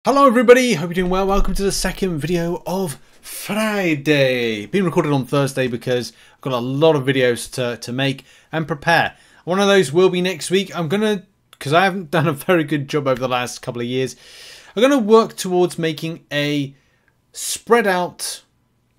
Hello everybody, hope you're doing well. Welcome to the second video of Friday. Being recorded on Thursday because I've got a lot of videos to make and prepare. One of those will be next week. Because I haven't done a very good job over the last couple of years, I'm going to work towards making a spread out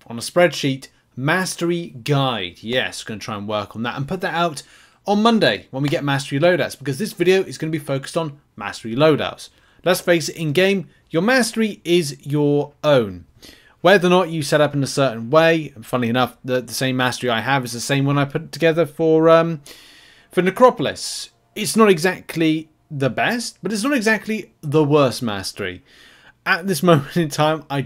on a spreadsheet mastery guide. Yes, I'm going to try and work on that and put that out on Monday when we get mastery loadouts, because this video is going to be focused on mastery loadouts. Let's face it, in game, your mastery is your own. Whether or not you set up in a certain way, and funnily enough, the same mastery I have is the same one I put together for Necropolis. It's not exactly the best, but it's not exactly the worst mastery. At this moment in time, I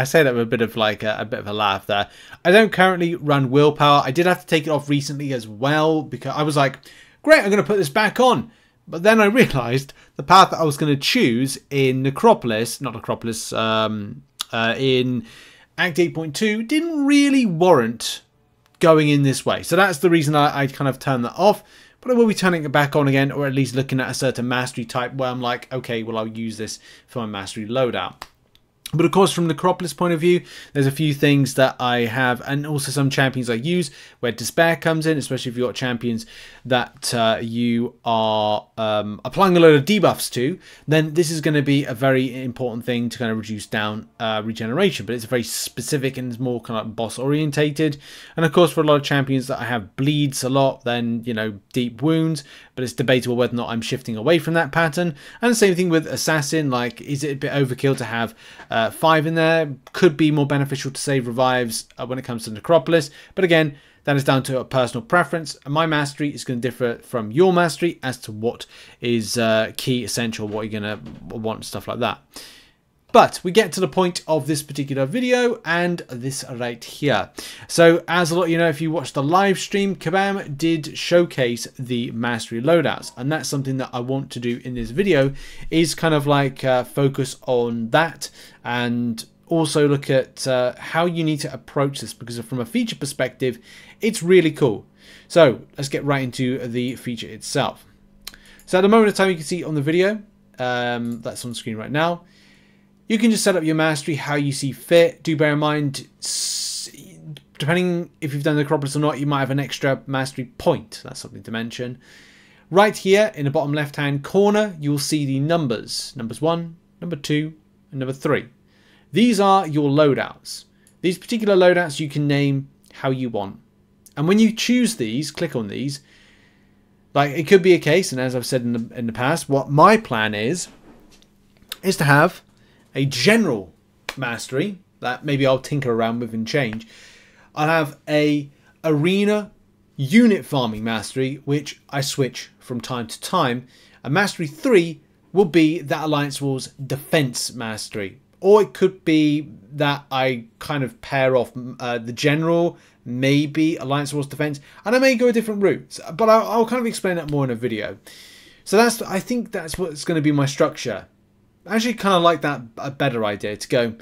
say that with a bit of a laugh there. I don't currently run willpower. I did have to take it off recently as well, because I was like, great, I'm going to put this back on. But then I realised the path that I was going to choose in in Act 8.2 didn't really warrant going in this way. So that's the reason I kind of turned that off. But I will be turning it back on again, or at least looking at a certain mastery type where I'm like, okay, well, I'll use this for my mastery loadout. But of course, from the Necropolis point of view, there's a few things that I have, and also some champions I use, where Despair comes in, especially if you've got champions that you are applying a load of debuffs to. Then this is going to be a very important thing to kind of reduce down regeneration. But it's very specific and it's more kind of boss orientated. And of course, for a lot of champions that I have bleeds a lot, then, you know, deep wounds. But it's debatable whether or not I'm shifting away from that pattern. And the same thing with Assassin. Like, is it a bit overkill to have 5 in there? Could be more beneficial to save revives when it comes to Necropolis. But again, that is down to a personal preference. And my mastery is going to differ from your mastery as to what is key, essential, what you're going to want, stuff like that. But we get to the point of this particular video and this right here. So as a lot of you know, if you watched the live stream, Kabam did showcase the mastery loadouts. And that's something that I want to do in this video, is kind of like focus on that and also look at how you need to approach this, because from a feature perspective, it's really cool. So let's get right into the feature itself. So at the moment of time, you can see on the video, that's on screen right now, you can just set up your mastery how you see fit. Do bear in mind, depending if you've done the Necropolis or not, you might have an extra mastery point. That's something to mention. Right here in the bottom left-hand corner, you'll see the numbers. Numbers 1, number 2, and number 3. These are your loadouts. These particular loadouts you can name how you want. And when you choose these, click on these, like it could be a case, and as I've said in the past, what my plan is to have a general mastery that maybe I'll tinker around with and change. I'll have a arena unit farming mastery, which I switch from time to time. And mastery 3 will be that Alliance Wars defense mastery. Or it could be that I kind of pair off the general, maybe Alliance Wars defense, and I may go a different route. But I'll kind of explain that more in a video. So I think that's what's going to be my structure. I actually kind of like that a better idea, to go,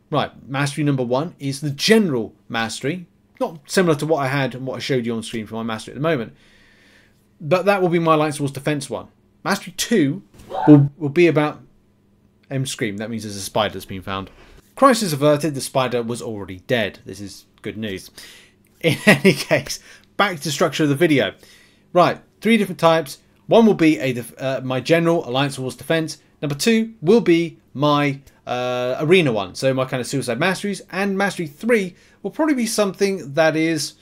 right, mastery number 1 is the general mastery. Not similar to what I had and what I showed you on screen for my mastery at the moment. But that will be my Alliance Wars defense one. Mastery 2 will be about Scream. That means there's a spider that's been found. Crisis averted, the spider was already dead. This is good news. In any case, back to the structure of the video. Right, 3 different types. One will be my general Alliance Wars defense. Number 2 will be my arena one, so my kind of suicide masteries. And mastery 3 will probably be something that is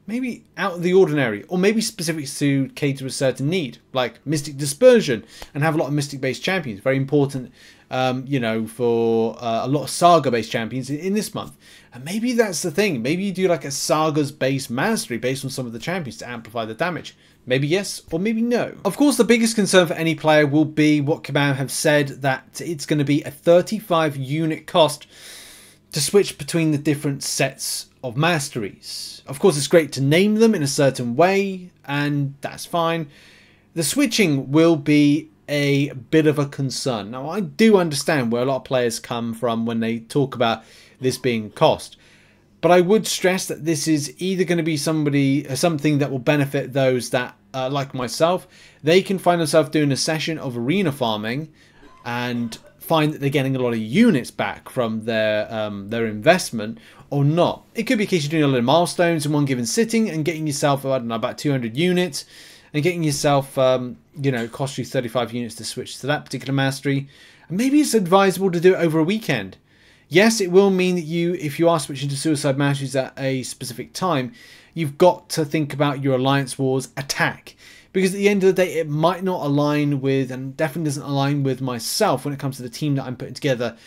maybe out of the ordinary, or maybe specific to cater to a certain need, like Mystic Dispersion, and have a lot of Mystic-based champions. Very important, you know, for a lot of Saga-based champions in this month. And maybe that's the thing. Maybe you do like a Sagas-based mastery based on some of the champions to amplify the damage. Maybe yes, or maybe no. Of course, the biggest concern for any player will be what Kabam have said, that it's going to be a 35 unit cost to switch between the different sets of masteries. Of course, it's great to name them in a certain way, and that's fine. The switching will be a bit of a concern. Now, I do understand where a lot of players come from when they talk about this being cost. But I would stress that this is either going to be something that will benefit those that, like myself, they can find themselves doing a session of arena farming and find that they're getting a lot of units back from their investment or not. It could be a case you're doing a lot of milestones in one given sitting and getting yourself, I don't know, about 200 units, and getting yourself, you know, it costs you 35 units to switch to that particular mastery. And maybe it's advisable to do it over a weekend. Yes, it will mean that if you are switching to Suicide Masteries at a specific time, you've got to think about your Alliance Wars attack. Because at the end of the day, it might not align with, and definitely doesn't align with myself when it comes to the team that I'm putting together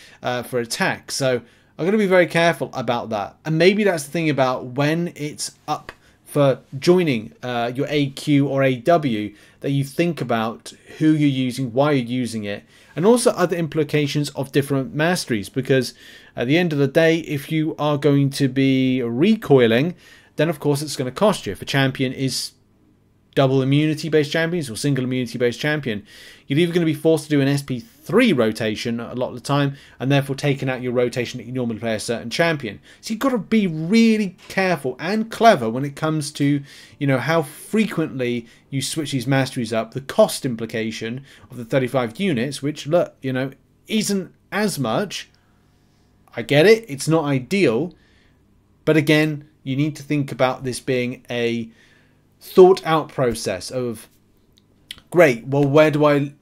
for attack. So I'm going to be very careful about that. And maybe that's the thing about when it's up for joining your AQ or AW, that you think about who you're using, why you're using it, and also other implications of different masteries. Because at the end of the day, if you are going to be recoiling, then of course it's going to cost you. If a champion is double immunity based champions or single immunity based champion, you're either going to be forced to do an SP3 rotation a lot of the time, and therefore taking out your rotation that you normally play a certain champion. So you've got to be really careful and clever when it comes to, you know, how frequently you switch these masteries up, the cost implication of the 35 units, which, look, you know, isn't as much. I get it, it's not ideal, but again, you need to think about this being a thought out process of, great, well, where do I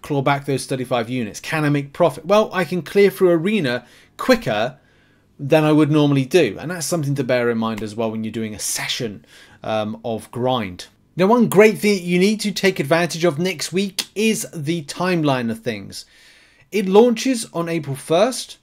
claw back those 35 units? Can I make profit? Well, I can clear through arena quicker than I would normally do, and that's something to bear in mind as well when you're doing a session of grind. Now, one great thing that you need to take advantage of next week is the timeline of things. It launches on April 1st,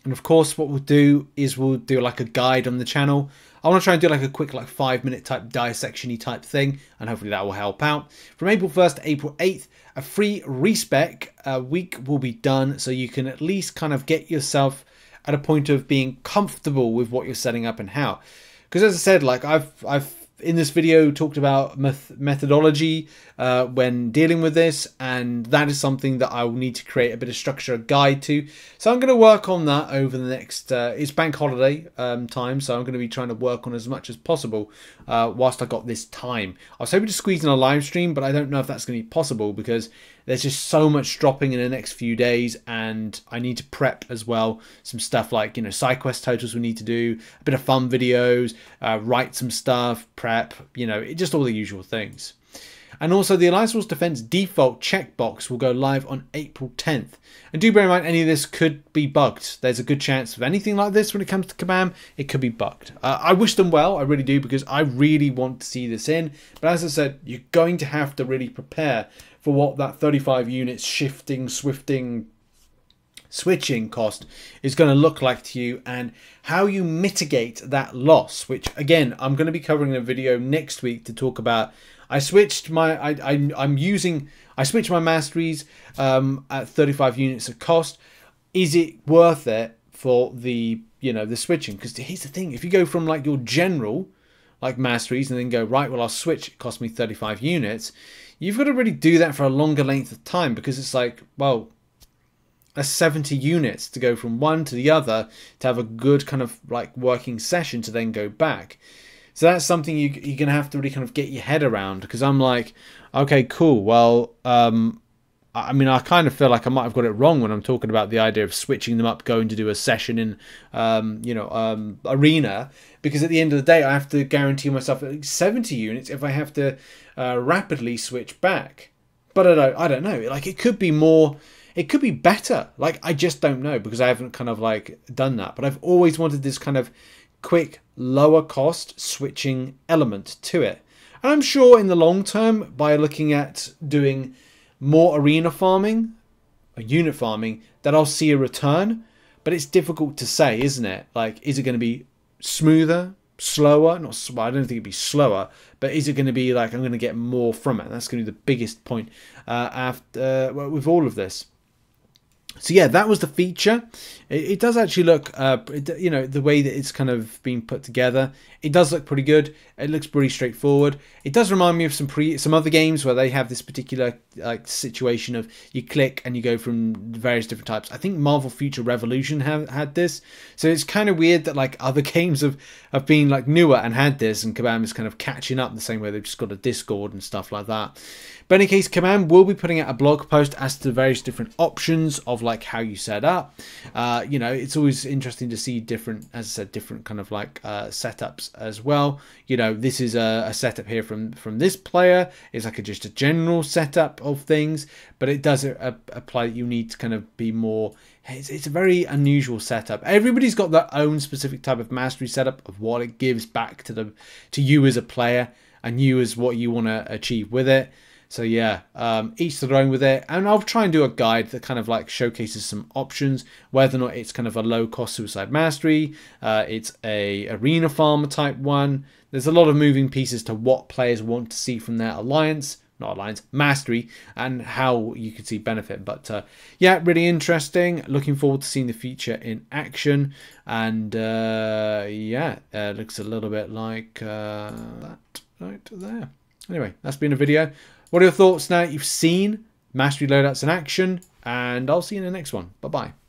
and of course what we'll do is we'll do like a guide on the channel. I want to try and do like a quick, like 5-minute type dissection-y type thing, and hopefully that will help out. From April 1st to April 8th, a free respec week will be done, so you can at least kind of get yourself at a point of being comfortable with what you're setting up and how. Because as I said, like I've in this video talked about methodology when dealing with this, and that is something that I will need to create a bit of structure, a guide to. So I'm going to work on that over the next, it's bank holiday time, so I'm going to be trying to work on as much as possible whilst I got this time. I was hoping to squeeze in a live stream, but I don't know if that's going to be possible because there's just so much dropping in the next few days, and I need to prep as well some stuff like, you know, side quest totals we need to do, a bit of fun videos, write some stuff, prep, you know, just all the usual things. And also the Alliance Wars Defense default checkbox will go live on April 10th. And do bear in mind, any of this could be bugged. There's a good chance of anything like this when it comes to Kabam, it could be bugged. I wish them well, I really do, because I really want to see this in. But as I said, you're going to have to really prepare for what that 35 units shifting, swifting, switching cost is going to look like to you, and how you mitigate that loss, which again I'm going to be covering in a video next week to talk about. I switched my I switched my masteries at 35 units of cost. Is it worth it for the, you know, the switching? Because here's the thing, if you go from like your general like masteries and then go, right, well, I'll switch, it cost me 35 units, you've got to really do that for a longer length of time, because it's like, well, that's 70 units to go from one to the other to have a good kind of like working session to then go back. So that's something you're going to have to really kind of get your head around, because I'm like, okay, cool. Well, I mean, I kind of feel like I might have got it wrong when I'm talking about the idea of switching them up, going to do a session in, you know, arena, because at the end of the day, I have to guarantee myself at least 70 units if I have to rapidly switch back. But I don't know. Like, it could be more, it could be better. Like, I just don't know, because I haven't kind of like done that. But I've always wanted this kind of quick, lower cost switching element to it. And I'm sure in the long term, by looking at doing more arena farming, or unit farming, that I'll see a return. But it's difficult to say, isn't it? Like, is it going to be smoother, slower? Not, well, I don't think it'd be slower, but is it going to be like I'm going to get more from it? That's going to be the biggest point with all of this. So yeah, that was the feature. It does actually look, you know, the way that it's kind of been put together, it does look pretty good. It looks pretty straightforward. It does remind me of some other games where they have this particular like situation of you click and you go from various different types. I think Marvel Future Revolution had this. So it's kind of weird that like other games have been like newer and had this, and Kabam is kind of catching up the same way they've just got a Discord and stuff like that. But in any case, Kabam will be putting out a blog post as to the various different options of of like how you set up. You know, it's always interesting to see different, as I said, different kind of like setups as well. You know, this is a setup here from this player. It's like just a general setup of things, but it does apply that you need to kind of be more. It's a very unusual setup. Everybody's got their own specific type of mastery setup of what it gives back to you as a player, and you as what you want to achieve with it. So yeah, each to their own with it. And I'll try and do a guide that kind of like showcases some options, whether or not it's kind of a low cost suicide mastery, it's a arena farmer type one. There's a lot of moving pieces to what players want to see from their mastery, and how you could see benefit. But yeah, really interesting. Looking forward to seeing the feature in action. And yeah, it looks a little bit like that right there. Anyway, that's been a video. What are your thoughts now that you've seen mastery loadouts in action? And I'll see you in the next one. Bye bye.